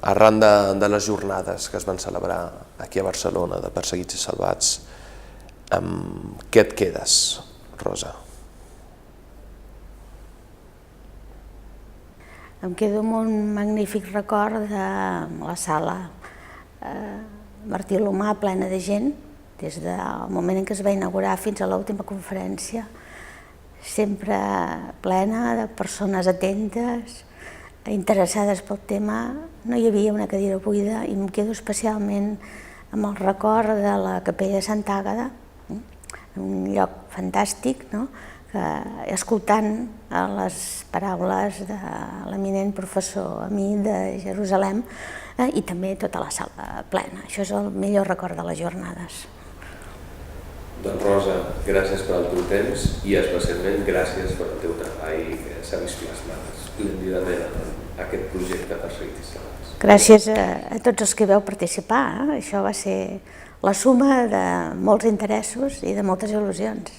Arran de les jornades que es van celebrar aquí a Barcelona de Perseguits i Salvats, amb què et quedes, Rosa? Em quedo amb un magnífic record de la sala Martí Alomar plena de gent, des del moment en què es va inaugurar fins a l'última conferència, sempre plena de persones atentes, interessades pel tema. No hi havia una cadira buida i em quedo especialment amb el record de la capella de Sant Àgueda, un lloc fantàstic, escoltant les paraules de l'eminent professor Amí de Jerusalem i també tota la sala plena. Això és el millor record de les jornades. Doncs Rosa, gràcies pel teu temps i especialment gràcies pel teu treball que s'ha vist plasmat esplèndidament en aquest projecte Perseguits i Salvats. Gràcies a tots els que vau participar. Això va ser la suma de molts interessos i de moltes il·lusions.